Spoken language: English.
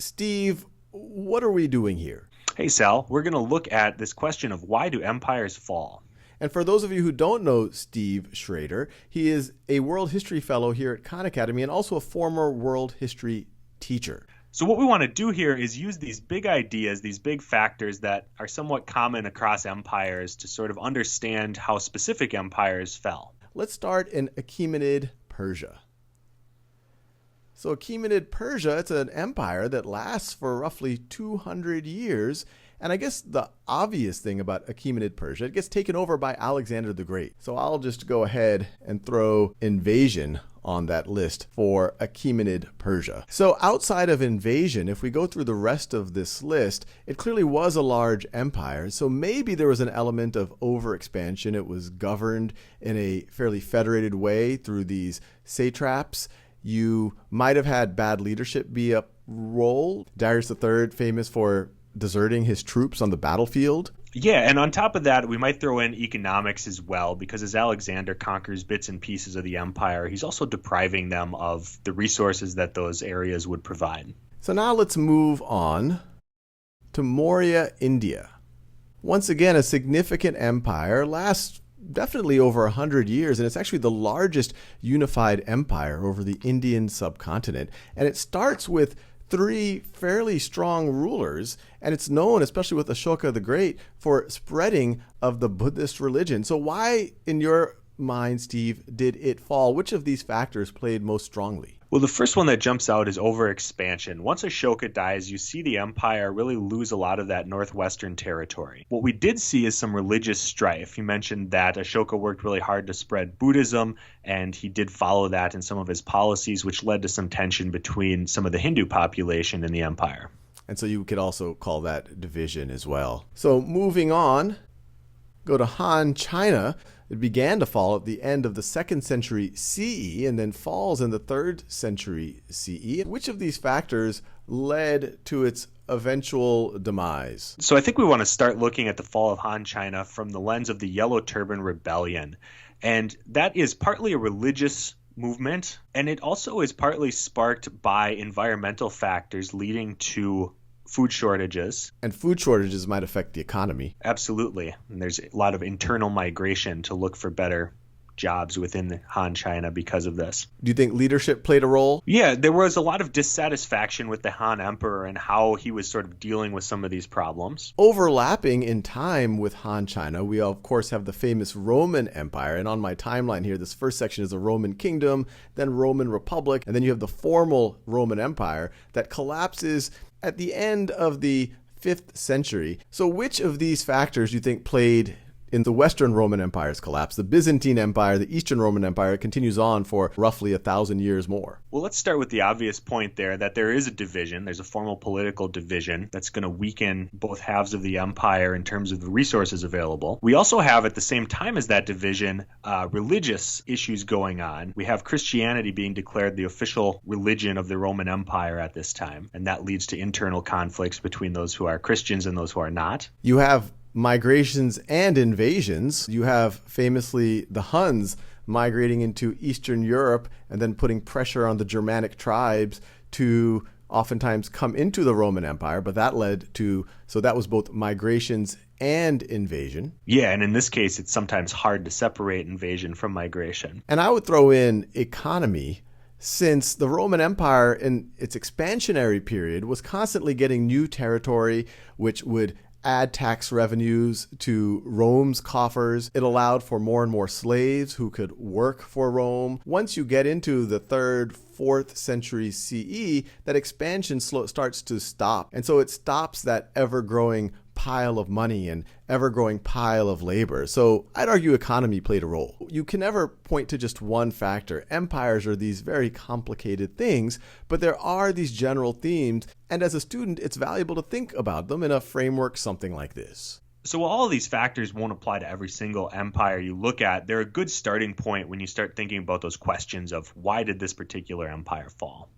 Steve, what are we doing here? Hey, Sal, we're going to look at this question of why do empires fall? And for those of you who don't know Steve Schroeder, he is a World History Fellow here at Khan Academy and also a former World History teacher. So what we want to do here is use these big ideas, these big factors that are somewhat common across empires to sort of understand how specific empires fell. Let's start in Achaemenid Persia. So Achaemenid Persia, it's an empire that lasts for roughly 200 years. And I guess the obvious thing about Achaemenid Persia, it gets taken over by Alexander the Great. So I'll just go ahead and throw invasion on that list for Achaemenid Persia. So outside of invasion, if we go through the rest of this list, it clearly was a large empire. So maybe there was an element of overexpansion. It was governed in a fairly federated way through these satraps. You might have had bad leadership be a role. Darius III, famous for deserting his troops on the battlefield. Yeah, and on top of that, we might throw in economics as well, because as Alexander conquers bits and pieces of the empire, he's also depriving them of the resources that those areas would provide. So now let's move on to Maurya, India. Once again, a significant empire, lasts definitely over 100 years, and it's actually the largest unified empire over the Indian subcontinent. And it starts with 3 fairly strong rulers, and it's known, especially with Ashoka the Great, for spreading of the Buddhist religion. So why, in your mind, Steve, did it fall? Which of these factors played most strongly? Well, the first one that jumps out is overexpansion. Once Ashoka dies, you see the empire really lose a lot of that northwestern territory. What we did see is some religious strife. You mentioned that Ashoka worked really hard to spread Buddhism, and he did follow that in some of his policies, which led to some tension between some of the Hindu population in the empire. And so you could also call that division as well. So moving on, go to Han China. It began to fall at the end of the 2nd century CE and then falls in the 3rd century CE. Which of these factors led to its eventual demise? So I think we want to start looking at the fall of Han China from the lens of the Yellow Turban Rebellion. And that is partly a religious movement, and it also is partly sparked by environmental factors leading to food shortages. And food shortages might affect the economy. Absolutely. And there's a lot of internal migration to look for better jobs within Han China because of this. Do you think leadership played a role? Yeah, there was a lot of dissatisfaction with the Han Emperor and how he was sort of dealing with some of these problems. Overlapping in time with Han China, we of course have the famous Roman Empire. And on my timeline here, this first section is the Roman Kingdom, then Roman Republic, and then you have the formal Roman Empire that collapses at the end of the 5th century. So which of these factors do you think played in the Western Roman Empire's collapse? The Byzantine Empire, the Eastern Roman Empire, continues on for roughly 1,000 years more. Well, let's start with the obvious point there that there is a division. There's a formal political division that's going to weaken both halves of the empire in terms of the resources available. We also have, at the same time as that division, religious issues going on. We have Christianity being declared the official religion of the Roman Empire at this time, and that leads to internal conflicts between those who are Christians and those who are not. You have migrations and invasions. You have famously the Huns migrating into Eastern Europe and then putting pressure on the Germanic tribes to oftentimes come into the Roman Empire, but that led to, so that was both migrations and invasion. Yeah, and in this case, it's sometimes hard to separate invasion from migration. And I would throw in economy, since the Roman Empire in its expansionary period was constantly getting new territory, which would add tax revenues to Rome's coffers. It allowed for more and more slaves who could work for Rome. Once you get into the 3rd, 4th century CE, that expansion starts to stop. And so it stops that ever-growing pile of money and ever-growing pile of labor. So I'd argue economy played a role. You can never point to just one factor. Empires are these very complicated things, but there are these general themes, and as a student, it's valuable to think about them in a framework something like this. So while all of these factors won't apply to every single empire you look at, they're a good starting point when you start thinking about those questions of why did this particular empire fall?